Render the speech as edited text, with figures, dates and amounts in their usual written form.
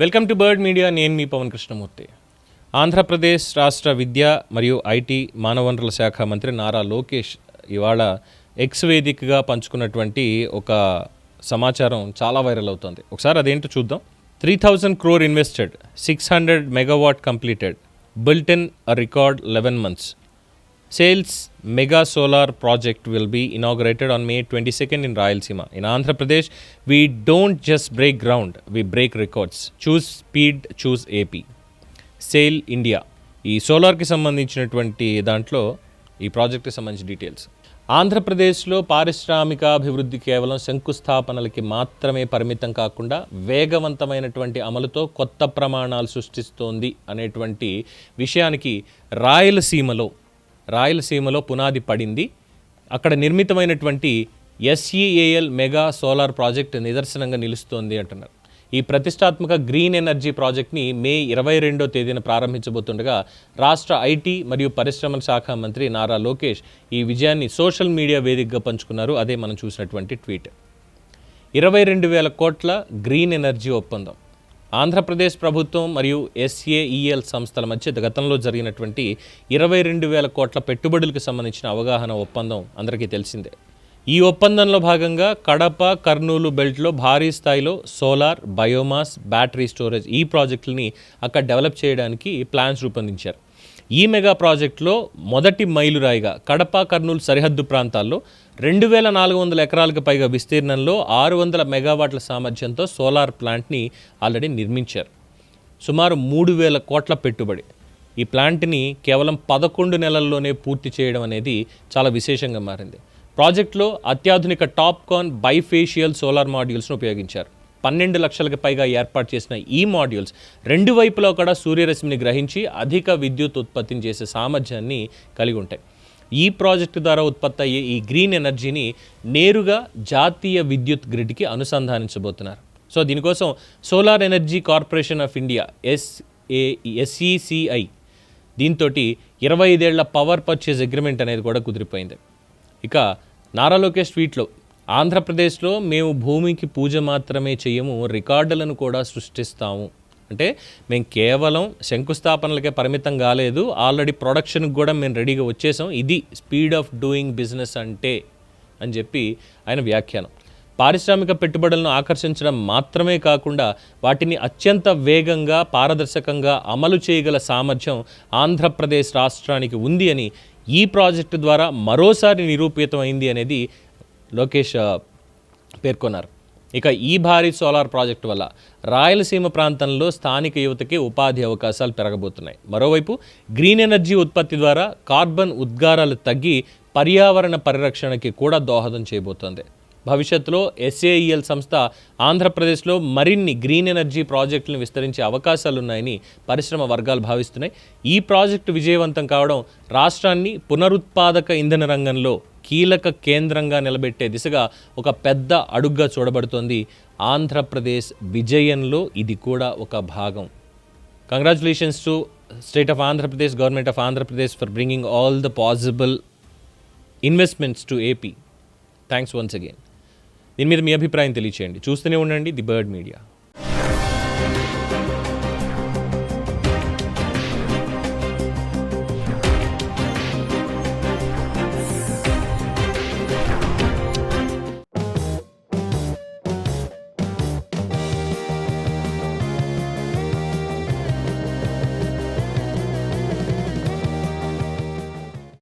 Welcome to bird media. నేను మీ పవన్ కృష్ణమూర్తి. ఆంధ్రప్రదేశ్ రాష్ట్ర విద్య మరియు ఐటీ మానవ వనరుల శాఖ మంత్రి నారా లోకేష్ ఇవాళ ఎక్స్ వేదికగా పంచుకున్నటువంటి ఒక సమాచారం చాలా వైరల్ అవుతుంది. ఒకసారి అదేంటో చూద్దాం. 3,000 crore invested, 600 megawatt completed, built in a record 11 months. Sales mega solar project will be inaugurated on May 22nd in Rayalaseema. In Andhra Pradesh, we don't just break ground, we break records. Choose speed, choose AP. Sail India. ఈ సోలార్కి సంబంధించినటువంటి దాంట్లో ఈ ప్రాజెక్ట్కి సంబంధించిన details. ఆంధ్రప్రదేశ్లో పారిశ్రామికాభివృద్ధి కేవలం శంకుస్థాపనలకి మాత్రమే పరిమితం కాకుండా వేగవంతమైనటువంటి అమలుతో కొత్త ప్రమాణాలు సృష్టిస్తోంది అనేటువంటి విషయానికి రాయలసీమలో పునాది పడింది. అక్కడ నిర్మితమైనటువంటి SEAL మెగా సోలార్ ప్రాజెక్ట్ నిదర్శనంగా నిలుస్తోంది అంటున్నారు. ఈ ప్రతిష్టాత్మక గ్రీన్ ఎనర్జీ ప్రాజెక్ట్ని మే 22వ తేదీన ప్రారంభించబోతుండగా రాష్ట్ర ఐటీ మరియు పరిశ్రమల శాఖ మంత్రి నారా లోకేష్ ఈ విజయాన్ని సోషల్ మీడియా వేదికగా పంచుకున్నారు. అదే మనం చూసినటువంటి ట్వీట్. 22,000 కోట్ల గ్రీన్ ఎనర్జీ ఒప్పందం. ఆంధ్రప్రదేశ్ ప్రభుత్వం మరియు SAEL సంస్థల మధ్య గతంలో జరిగినటువంటి 22,000 కోట్ల పెట్టుబడులకు సంబంధించిన అవగాహన ఒప్పందం అందరికీ తెలిసిందే. ఈ ఒప్పందంలో భాగంగా కడప, కర్నూలు బెల్ట్లో భారీ స్థాయిలో సోలార్, బయోమాస్, బ్యాటరీ స్టోరేజ్ ఈ ప్రాజెక్టులని అక్కడ డెవలప్ చేయడానికి ప్లాన్స్ రూపొందించారు. ఈ మెగా ప్రాజెక్టులో మొదటి మైలురాయిగా కడప, కర్నూలు సరిహద్దు ప్రాంతాల్లో 2,400 ఎకరాలకు పైగా విస్తీర్ణంలో 600 మెగావాట్ల సామర్థ్యంతో సోలార్ ప్లాంట్ని ఆల్రెడీ నిర్మించారు. సుమారు 3,000 కోట్ల పెట్టుబడి. ఈ ప్లాంట్ని కేవలం 11 నెలల్లోనే పూర్తి చేయడం అనేది చాలా విశేషంగా మారింది. ప్రాజెక్టులో అత్యాధునిక టాప్కాన్ బైఫేషియల్ సోలార్ మాడ్యూల్స్ను ఉపయోగించారు. 12 లక్షలకు పైగా ఏర్పాటు చేసిన ఈ మాడ్యూల్స్ రెండు వైపులా కూడా సూర్యరశ్మిని గ్రహించి అధిక విద్యుత్ ఉత్పత్తిని చేసే సామర్థ్యాన్ని కలిగి ఉంటాయి. ఈ ప్రాజెక్టు ద్వారా ఉత్పత్తి అయ్యే ఈ గ్రీన్ ఎనర్జీని నేరుగా జాతీయ విద్యుత్ గ్రిడ్కి అనుసంధానించబోతున్నారు. సో దీనికోసం solar energy corporation of India SECI దీంతో 25 ఏళ్ల పవర్ పర్చేజ్ అగ్రిమెంట్ అనేది కూడా కుదిరిపోయింది. ఇక నారా లోకేష్ ట్వీట్లో, ఆంధ్రప్రదేశ్లో మేము భూమికి పూజ మాత్రమే చేయము, రికార్డులను కూడా సృష్టిస్తాము. అంటే మేము కేవలం శంకుస్థాపనలకే పరిమితం కాలేదు, ఆల్రెడీ ప్రొడక్షన్కి కూడా మేము రెడీగా వచ్చేసాం. ఇది స్పీడ్ ఆఫ్ డూయింగ్ బిజినెస్ అంటే అని చెప్పి ఆయన వ్యాఖ్యానం. పారిశ్రామిక పెట్టుబడులను ఆకర్షించడం మాత్రమే కాకుండా వాటిని అత్యంత వేగంగా, పారదర్శకంగా అమలు చేయగల సామర్థ్యం ఆంధ్రప్రదేశ్ రాష్ట్రానికి ఉంది అని ఈ ప్రాజెక్టు ద్వారా మరోసారి నిరూపితమైంది అనేది లోకేష్ పేర్కొన్నారు. ఇక ఈ భారీ సోలార్ ప్రాజెక్టు వల్ల రాయలసీమ ప్రాంతంలో స్థానిక యువతకి ఉపాధి అవకాశాలు పెరగబోతున్నాయి. మరోవైపు గ్రీన్ ఎనర్జీ ఉత్పత్తి ద్వారా కార్బన్ ఉద్గారాలు తగ్గి పర్యావరణ పరిరక్షణకి కూడా దోహదం చేయబోతోంది. భవిష్యత్తులో SAEL సంస్థ ఆంధ్రప్రదేశ్లో మరిన్ని గ్రీన్ ఎనర్జీ ప్రాజెక్టులను విస్తరించే అవకాశాలున్నాయని పరిశ్రమ వర్గాలు భావిస్తున్నాయి. ఈ ప్రాజెక్టు విజయవంతం కావడం రాష్ట్రాన్ని పునరుత్పాదక ఇంధన రంగంలో కీలక కేంద్రంగా నిలబెట్టే దిశగా ఒక పెద్ద అడుగుగా చూడబడుతోంది. ఆంధ్రప్రదేశ్ విజయంలో ఇది కూడా ఒక భాగం. Congratulations to state of Andhra Pradesh, government of Andhra Pradesh for bringing all the possible investments to AP. Thanks once again. దీని మీద మీ అభిప్రాయం తెలియచేయండి. చూస్తూనే ఉండండి ది బర్డ్ మీడియా.